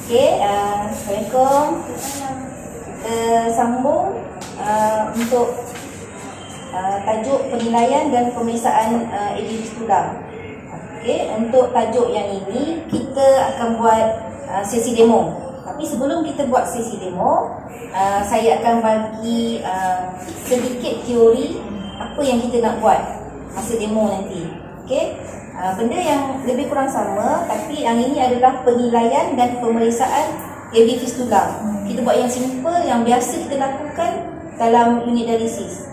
Assalamualaikum. Kita sambung untuk tajuk penilaian dan pemeriksaan AD fistula. Untuk tajuk yang ini kita akan buat sesi demo. Tapi sebelum kita buat sesi demo, saya akan bagi sedikit teori apa yang kita nak buat masa demo nanti. Benda yang lebih kurang sama, tapi yang ini adalah penilaian dan pemeriksaan AV fistula. Kita buat yang simple, yang biasa kita lakukan dalam unit dialisis.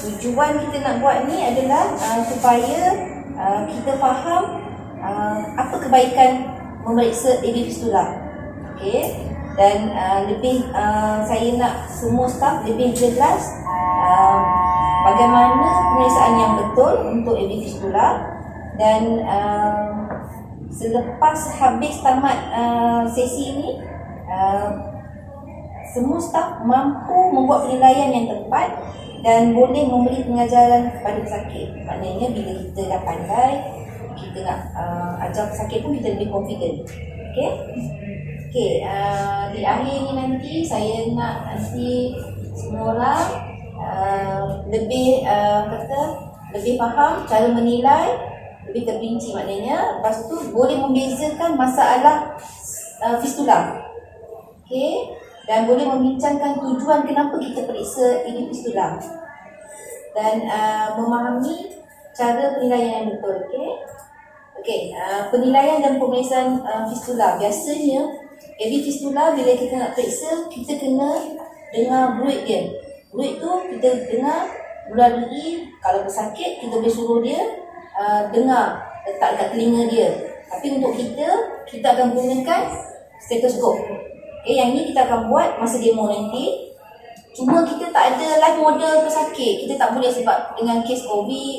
Tujuan kita nak buat ni adalah supaya kita faham apa kebaikan memeriksa AV fistula. Dan saya nak semua staf lebih jelas bagaimana pemeriksaan yang betul untuk AV fistula. Dan selepas habis tamat sesi ini, semua staf mampu membuat penilaian yang tepat dan boleh memberi pengajaran kepada pesakit. Maknanya bila kita dah pandai, kita nak ajar pesakit pun kita lebih confident. Di akhir ni nanti saya nak semua orang lebih lebih faham cara menilai, lebih terperinci maknanya. Lepas tu boleh membezakan masalah fistula. Dan boleh membincangkan tujuan kenapa kita periksa ini fistula. Dan memahami cara penilaian yang betul. Penilaian dan pemeriksaan fistula. Biasanya AV fistula bila kita nak periksa, kita kena dengar bruit dia. Bruit tu kita dengar melalui, kalau pesakit kita boleh suruh dia dengar, letak dekat telinga dia. Tapi untuk kita akan gunakan stetoskop. Yang ni kita akan buat masa demo nanti. Cuma kita tak ada live model pesakit. Kita tak boleh sebab dengan kes COVID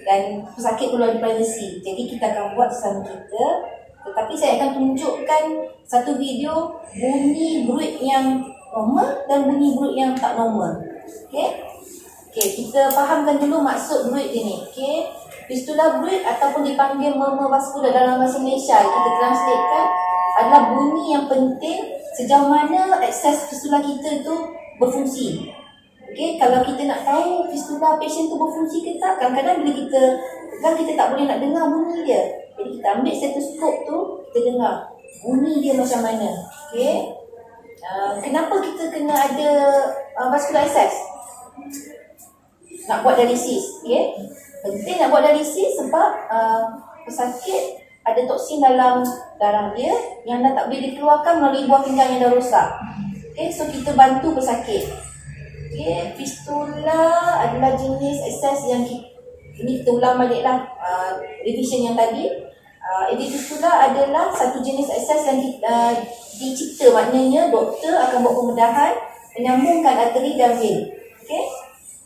dan pesakit perlu ada privacy. Jadi kita akan buat sesama kita. Tetapi saya akan tunjukkan satu video bunyi bruit yang normal dan bunyi bruit yang tak normal. Kita fahamkan dulu maksud bruit dia ni. Fistula bruit ataupun dipanggil murmur vaskular dalam bahasa Malaysia, kita translatekan adalah bunyi yang penting sejauh mana akses fistula kita tu berfungsi. Kalau kita nak tahu fistula patient tu berfungsi ke tak, kadang-kadang bila kita tak boleh nak dengar bunyi dia. Jadi kita ambil stetoskop tu, kita dengar bunyi dia macam mana. Kenapa kita kena ada vascular access? Nak buat dialisis. Penting nak buat dialisis sebab pesakit ada toksin dalam darah dia yang dah tak boleh dikeluarkan melalui buah pinggang yang dah rosak. So kita bantu pesakit. Fistula adalah jenis akses yang ini kita ulang baliklah revision yang tadi. AV fistula adalah satu jenis akses yang dicipta, maknanya doktor akan buat pembedahan menyambungkan arteri dan vein.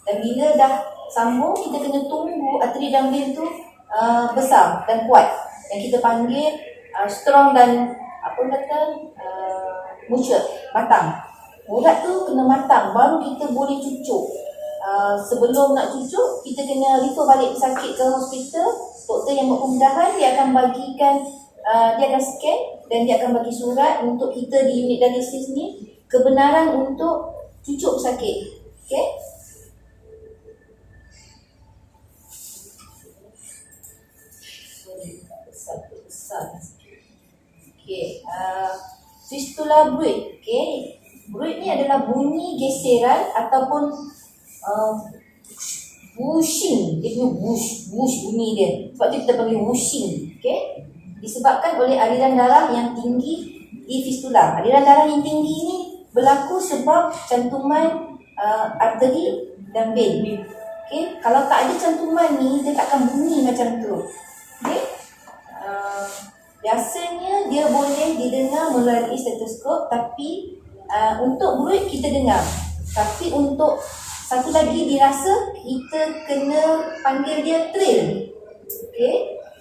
Dan bila dah sambung, kita kena tunggu arteri dan vein tu besar dan kuat, yang kita panggil strong dan mature, matang. Urat tu kena matang baru kita boleh cucuk. Sebelum nak cucuk, kita kena refer balik pesakit ke hospital. Doktor yang buat pembedahan, dia akan bagikan, dia akan scan dan dia akan bagi surat untuk kita di unit dialisis ni kebenaran untuk cucuk pesakit. Fistula bruit. Bruit ni adalah bunyi geseran ataupun whooshing. Dia punya whoosh bunyi dia. Sebab tu kita panggil whooshing. Disebabkan oleh aliran darah yang tinggi di fistula. Aliran darah yang tinggi ni berlaku sebab cantuman arteri dan vein. Kalau tak ada cantuman ni, dia takkan bunyi macam tu. Biasanya dia boleh didengar melalui stetoskop, tapi untuk bruit kita dengar. Tapi untuk satu lagi dirasa, kita kena panggil dia trill.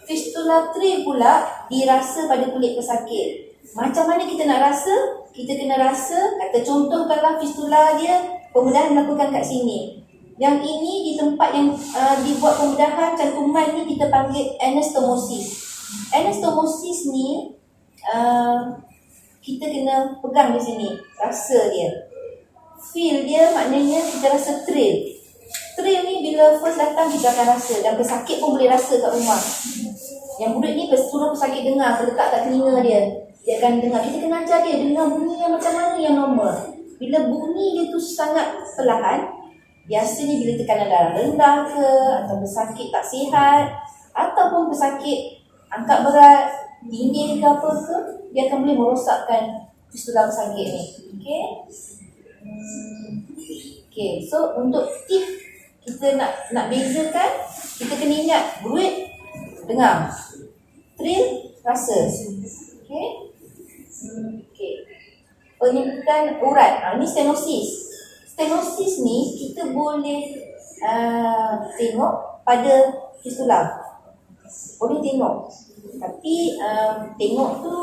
Fistula trill pula dirasa pada kulit pesakit. Macam mana kita nak rasa? Kita kena rasa, kata contohkanlah fistula dia, pembedahan dilakukan kat sini. Yang ini di tempat yang dibuat pembedahan cantuman ni kita panggil anastomosis. Anastomosis ni kita kena pegang di sini, rasa dia. Feel dia maknanya kita rasa thrill. Thrill ni bila first datang kita akan rasa, dan pesakit pun boleh rasa kat rumah. Yang murid ni suruh pesakit dengar, letak kat telinga dia, dia akan dengar. Kita kena ajar dia dengar bunyi yang macam mana yang normal. Bila bunyi dia tu sangat perlahan, biasanya bila tekanan darah rendah ke, atau pesakit tak sihat, ataupun pesakit angkat berat, tinggi ke apa ke, dia akan boleh merosakkan fistula pesakit ni. Okay, so untuk tip kita nak bezakan, kita kena ingat bruit dengar, thrill rasa. Okay. Penyempitan urat, ni stenosis. Stenosis ni kita boleh tengok pada fistula, boleh tengok. Tapi tengok tu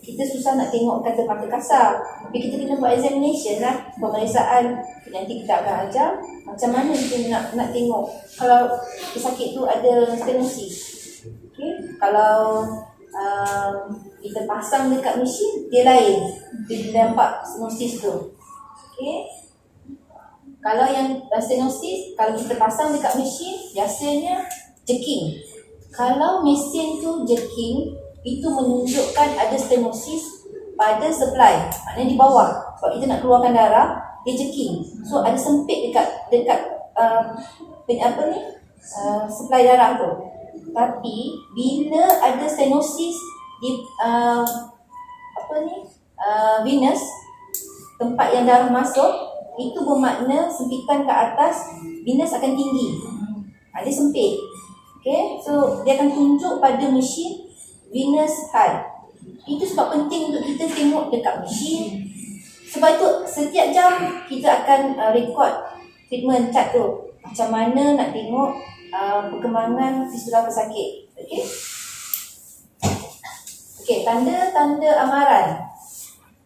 kita susah nak tengok kata mata kasar. Tapi kita kena buat examination lah, pemeriksaan. Nanti kita akan ajar macam mana kita nak tengok kalau pesakit tu ada stenosis. Kalau kita pasang dekat mesin, dia lain, dia nampak stenosis tu. Kalau yang stenosis, kalau kita pasang dekat mesin, biasanya jerking. Kalau mesin tu jerking, itu menunjukkan ada stenosis pada supply, maknanya di bawah. Sebab kita nak keluarkan darah, dia jerking. So ada sempit dekat supply darah tu. Tapi bila ada stenosis di venous, tempat yang darah masuk, itu bermakna sempitan ke atas venous akan tinggi. Dia sempit. So dia akan tunjuk pada mesin venous high. Itu sebab penting untuk kita tengok dekat mesin. Sebab itu setiap jam kita akan record treatment chart tu, macam mana nak tengok perkembangan fistula pesakit. Tanda-tanda amaran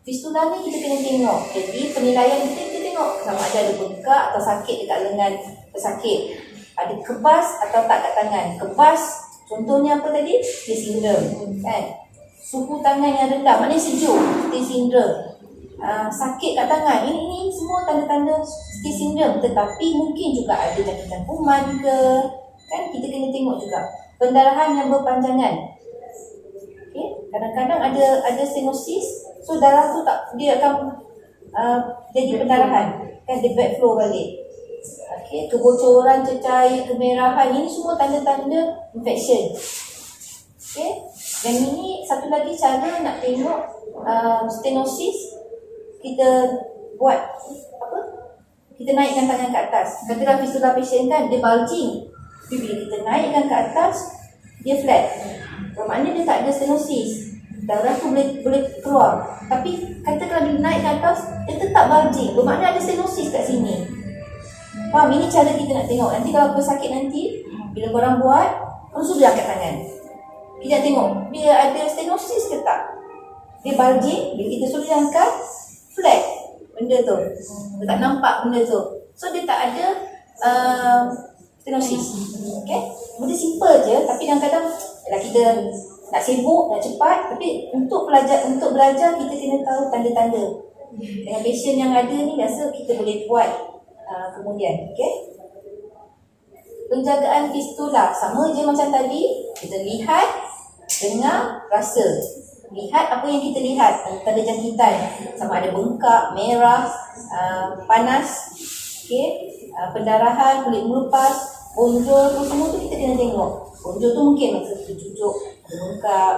fistula ni kita kena tengok. Jadi penilaian kita tengok sama ada bengkak atau sakit dekat lengan pesakit, ada kebas atau tak kat tangan. Kebas contohnya apa tadi? Stay syndrome, kan? Suhu tangan yang rendah, maknanya sejuk, stay syndrome. Sakit kat tangan, ini semua tanda-tanda stay syndrome. Tetapi mungkin juga ada jangkitan kuman ke, kan? Kita kena tengok juga. Pendarahan yang berpanjangan. Kadang-kadang ada stenosis, so darah tu dia akan jadi pendarahan, kan? Dia backflow balik. Kebocoran, cecair, kemerahan, ini semua tanda-tanda infection. Dan ini satu lagi cara nak tengok stenosis. Kita buat apa? Kita naikkan tangan ke atas. Katalah fistula patient kan, dia bulging. Tapi bila kita naikkan ke atas, dia flat. Bermakna dia tak ada stenosis, darah tu boleh keluar. Tapi katalah bila naik ke atas, dia tetap bulging, bermakna ada stenosis kat sini. Faham? Ini cara kita nak tengok. Nanti kalau pesakit nanti, bila korang buat, korang suruh dia angkat tangan. Kita tengok dia ada stenosis ke tak. Dia bulging, bila kita suruh dia angkat, flat benda tu, dia tak nampak benda tu. So dia tak ada stenosis. Benda simple je. Tapi kadang-kadang kita nak sibuk, nak cepat. Tapi untuk belajar kita kena tahu tanda-tanda. Dengan patient yang ada ni, biasa kita boleh buat kemudian. Penjagaan fistula sama je macam tadi. Kita lihat, dengar, rasa. Lihat apa yang kita lihat, tanda jangkitan, sama ada bengkak, merah, panas, pendarahan, kulit melupas, bonjol, semua tu kita kena tengok. Bonjol tu mungkin masa terjujuk, bengkak,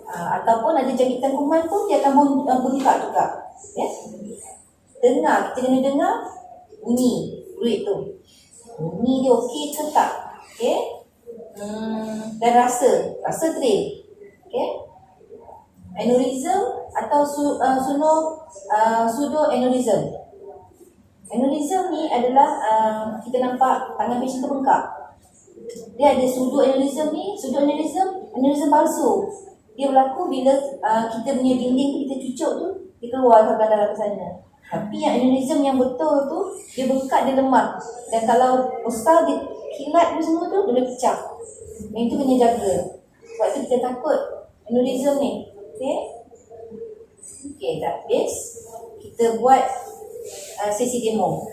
ataupun ada jangkitan kuman pun dia akan bengkak juga. Dengar, kita kena dengar bunyi fluid tu, bunyi dia okey ke tak. Dan rasa thrill. Aneurysm atau pseudoaneurysm. Aneurysm ni adalah kita nampak tangan patient tu bengkak. Dia ada pseudoaneurysm ni. Aneurysm palsu. Dia berlaku bila kita punya dinding kita cucuk tu, dia keluar saluran darah ke sana. Tapi yang aneurysm yang betul tu, dia bengkak, dia lemah. Dan kalau besar, dia kilat semua tu, dia boleh pecah. Yang itu kena jaga. Sebab Sebab tu kita takut aneurism ni. Okay. Okay, dah habis. Kita buat sesi demo.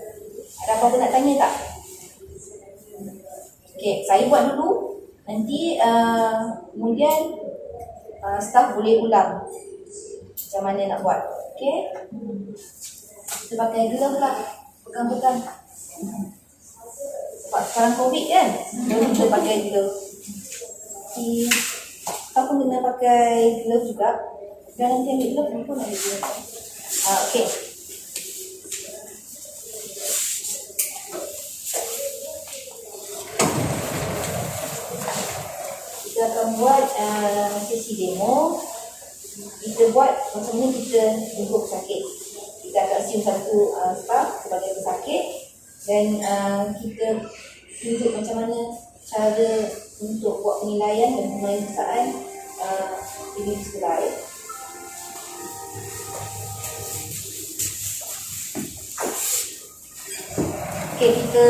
Ada apa-apa nak tanya tak? Okay, saya buat dulu. Nanti kemudian staff boleh ulang macam mana nak buat. Okay. Kita pakai glove lah. Pegang-pegang. Sebab sekarang COVID kan, kita pakai glove. Okay. Kita pun kena pakai glove juga. Dan nanti ambil glove pun ada glove. Okay. Kita akan buat sesi demo. Kita buat macam ni, kita duduk sakit. Kita akan assume satu staff sebagai pesakit dan kita tunjuk macam mana cara untuk buat penilaian dan pemeriksaan ini sekolah. Okay, kita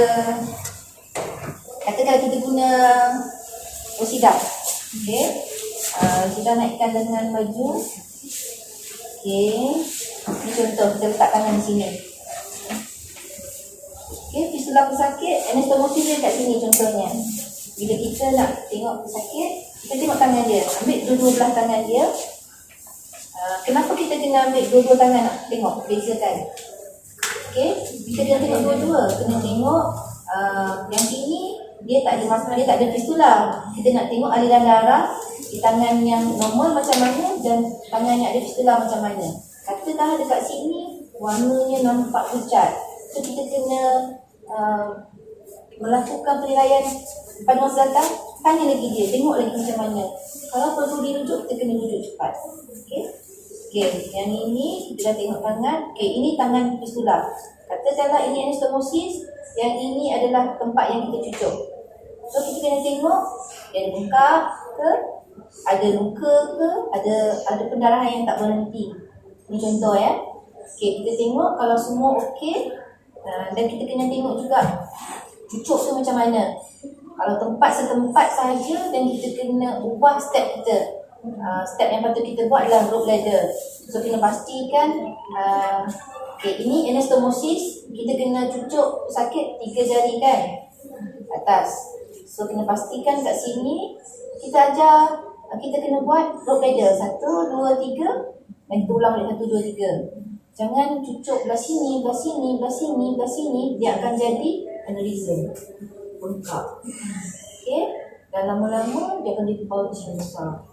katakan kita guna Osidap. Okay, kita naikkan dengan baju. Okay, ini contoh, kita letak tangan di sini. Okay, fistula pesakit, anastomosis dia kat sini contohnya. Bila kita nak tengok pesakit, kita tengok tangan dia. Ambil dua-dua belah tangan dia. Kenapa kita kena ambil dua-dua tangan nak tengok, bezakan? Okay, kita kena tengok dua-dua. Kena tengok yang ini, dia tak ada masalah, dia tak ada fistula. Kita nak tengok aliran darah di tangan yang normal macam mana dan tangan yang ada fistula macam mana. Katakanlah dekat sini warnanya nampak pucat, so kita kena melakukan penilaian pada masa datang. Tanya lagi dia, tengok lagi macam mana. Kalau perlu dirujuk, kita kena rujuk cepat. Okay. Okay, yang ini kita dah tengok tangan. Okay, ini tangan fistula. Katakanlah ini anastomosis, yang ini adalah tempat yang kita cucuk. So kita kena tengok dia ada bengkak ke, ada luka ke, ada pendarahan yang tak berhenti. Ini contoh ya. Okay, kita tengok kalau semua okey, dan kita kena tengok juga cucuk tu macam mana. Kalau tempat setempat sahaja, dan kita kena ubah step kita. Step yang patut kita buat adalah rope ladder. So kena pastikan okay, ini anastomosis, kita kena cucuk sakit 3 jari kan atas. So kena pastikan kat sini kita ajar, kita kena buat rope ladder 1, 2, 3, dan kita ulang balik 1, 2, 3. Jangan cucuk belah sini, belah sini, belah sini, belah sini, dia akan jadi aneurism, bengkak. Okay, dan lama-lama dia akan jadi bulging besar.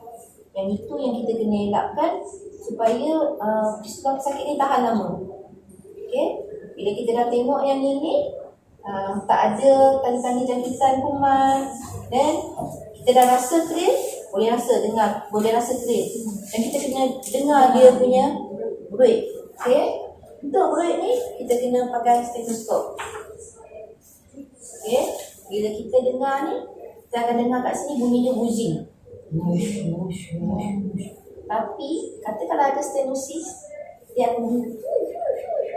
Yang itu yang kita kena elakkan supaya fistula pesakit ni tahan lama. Okay, bila kita dah tengok yang ini, tak ada tanda-tanda jangkitan kuman, dan kita dah rasa clear, boleh rasa clear, dan kita kena dengar dia punya break. Okay, untuk break ni kita kena pakai stetoskop. Okay, bila kita dengar ni, kita akan dengar kat sini bunyi dia buzzing. Tapi katakanlah ada stenosis, dia akan bunyi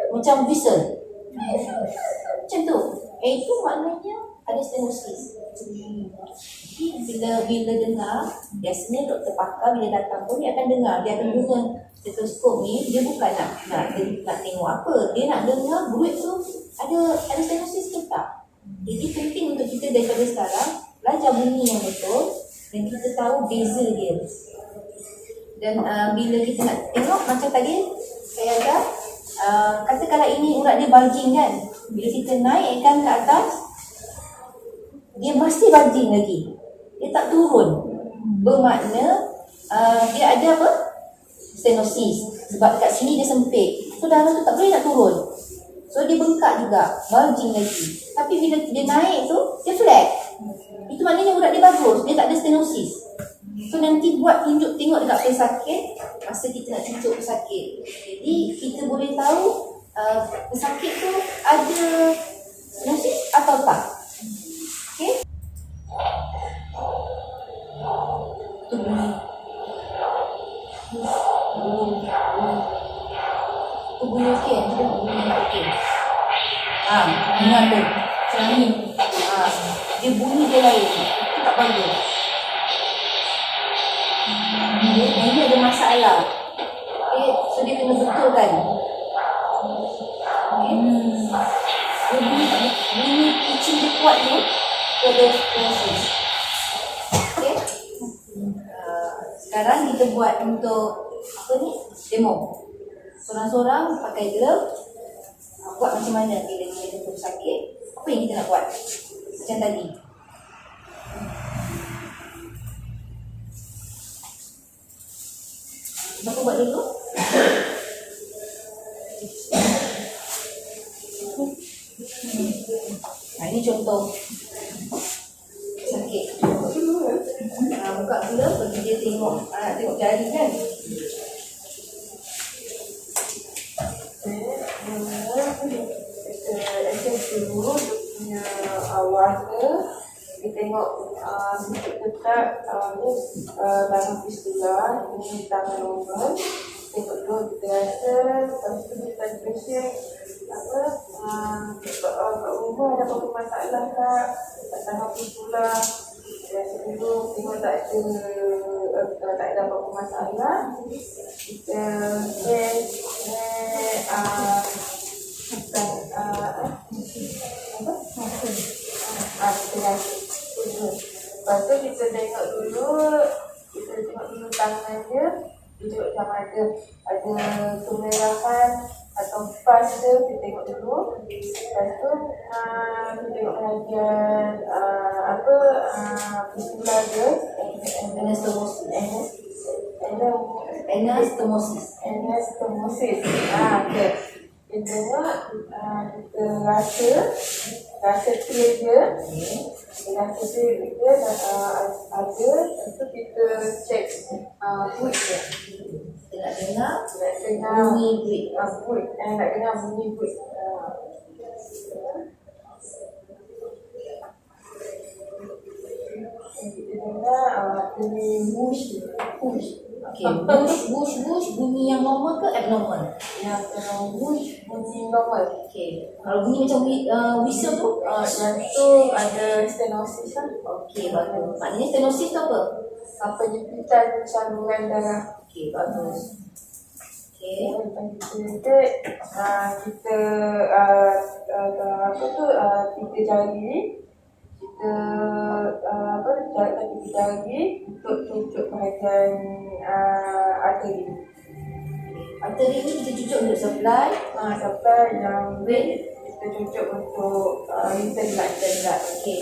macam whistle, macam tu. Itu maknanya ada stenosis. Jadi bila dengar, biasanya doktor pakar bila datang pun dia akan dengar, dia akan guna stetoskop ni. Dia bukan nak tengok apa, dia nak dengar breath tu ada stenosis ke tak. Jadi penting untuk kita daripada sekarang belajar bunyi yang betul dan kita tahu beza dia. Dan bila kita nak tengok macam tadi saya ada katakanlah ini urat dia bulging kan, bila kita naikkan ke atas, dia masih bulging lagi, dia tak turun. Bermakna dia ada apa? Stenosis. Sebab kat sini dia sempit, so darah tu tak boleh nak turun, so dia bengkak juga, bulging lagi. Tapi bila dia naik tu, dia flat. Itu maknanya urat dia bagus, dia tak ada stenosis. So nanti buat tunjuk tengok dekat pesakit masa kita nak cucuk pesakit. Jadi kita boleh tahu pesakit tu ada stenosis atau tak. Okay, tu bunyi. Tu bunyi okey, tu bunyi okey. Dengar tu. Macam ni. Dia bunyi dia lain. Itu tak bagus. Ini ada masalah. Okay, so dia kena betulkan. Okay. Bunyi pitching dia kuat ni, dia ada stenosis. Okay. Sekarang kita buat untuk apa ni? Demo. Seorang-seorang pakai glove. Buat macam mana bila kita sakit. Apa yang kita nak buat? Macam tadi. Bapak buat dulu. Ini contoh sakit. Buka dulu bagi dia tengok jari kan. Dulu dia punya warna kita tengok sedikit tetap ni dalam fistula, ini tangan normal. Tengok dulu kita rasa, lepas tu kita patient kat rumah ada apa-apa masalah tak tangan fistula. Rasa dulu tengok tak ada apa-apa masalah. Kita lepas tu kita tengok dulu tangan dia, kita tengok sama ada kemerahan atau pas dia, kita tengok dulu. Lepas tu kita tengok bahagian fistula dia, Anastomosis. Okay. Kita tengok, kita rasa clear dia. Kita rasa clear dia ada. Lepas tu kita check buit dia. Kita nak dengar bunyi buit. Nak dengar bunyi buit. Kita dengar bunyi push. Okay, bush bunyi yang normal ke abnormal? Yang bush bunyi normal. Okay, kalau bunyi macam whistle tu? Yang tu ada stenosis lah. Okay, bagus. Maknanya stenosis tu apa? Penyempitan saluran darah. Okay, bagus. Okay. Kita tiga jari. Kita tiga jari untuk cucuk bahagian arteri. Arteri ni kita cucuk untuk supply. Supply yang vein kita cucuk untuk internet. Okay.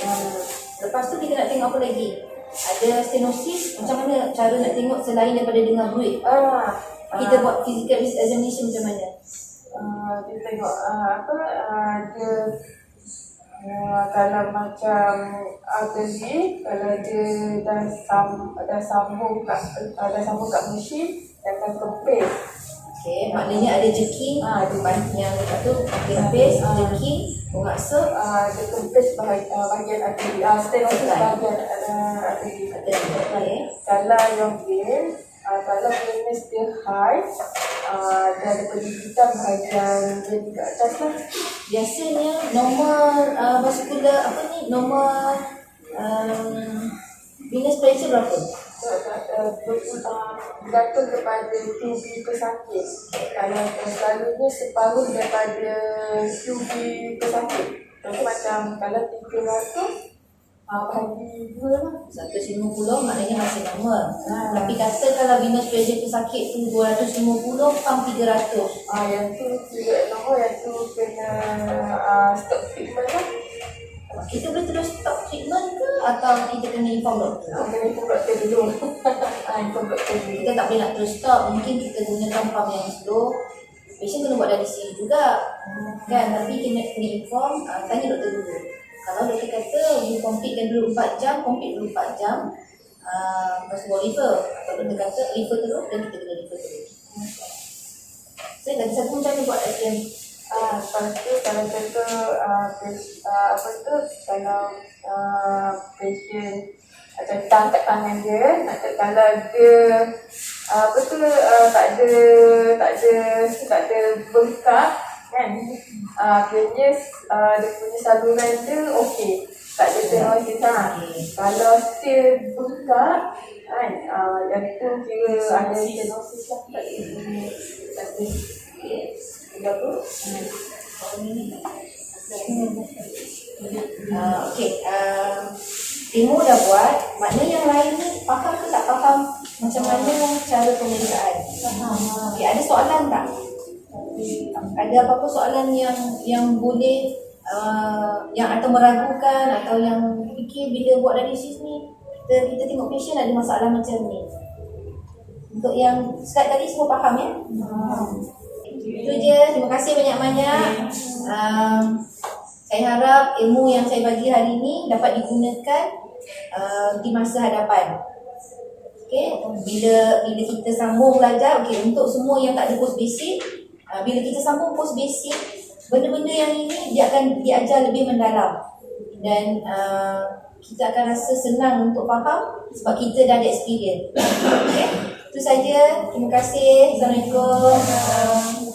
Lepas tu kita nak tengok apa lagi? Ada stenosis. Macam mana cara nak tengok selain daripada dengar bruit? Kita buat physical examination macam mana? Kita tengok kalau macam arteri, kalau dia dah sambung kat mesin, dia akan kempis. Okay, maknanya ada jerking. Yang dekat tu kempis, jerking, rasa dia kempis bahagian arteri. Stenosis bahagian arteri. Okay. Kalau yang vein, kalau venous dia high, dia ada pendidikan bahagian vein kat atas lah. Biasanya normal vascular normal venous pressure berapa? Bergantung kepada QB pesakit. Kalau selalunya separuh daripada QB pesakit. Contoh macam kalau 300 bagi 2 lah. 150 maknanya masih normal. Tapi kata kalau venous pressure pesakit tu 250, pump 300. Yang tu tidak normal, yang tu kena stop treatment lah. Kita boleh terus stop treatment ke atau kita kena inform doktor? Kena inform doktor dulu. Inform doktor dulu. Kita tak boleh nak terus stop. Mungkin kita gunakan pump yang slow. Patient kena buat dialysis juga. Kan? Tapi kena inform, tanya doktor dulu. Kalau doktor kata you completekan dulu 4 jam, complete dulu 4 jam. Lepas tu buat refer. Atau doktor kata refer terus, dan kita kena refer terus. Saya lagi satu macam mana buat latihan? Lepas tu kalau contoh kalau patient macam kat tangan dia, kalau dia tak ada bengkak kan, akhirnya dia punya saluran dia okey. tak ada tengok kita. Kalau still bengkak kan, yang tu kira ada stenosis lah kat sini. Tapi apa? Okey, Imu dah buat, makna yang lain ni faham ke tak faham macam mana cara pemeriksaan? Okey, ada soalan tak? Ada apa-apa soalan yang boleh yang atau meragukan atau yang fikir bila buat dialisis ni kita tengok patient ada masalah macam ni. Untuk yang slide tadi semua faham ya? Itu je, terima kasih banyak-banyak. Saya harap ilmu yang saya bagi hari ini dapat digunakan di masa hadapan. Okay? Bila kita sambung belajar, okay, untuk semua yang tak ada post basic, bila kita sambung post basic, benda-benda yang ini dia akan diajar lebih mendalam dan kita akan rasa senang untuk faham sebab kita dah ada experience. Okay? Itu saja. Terima kasih. Assalamualaikum.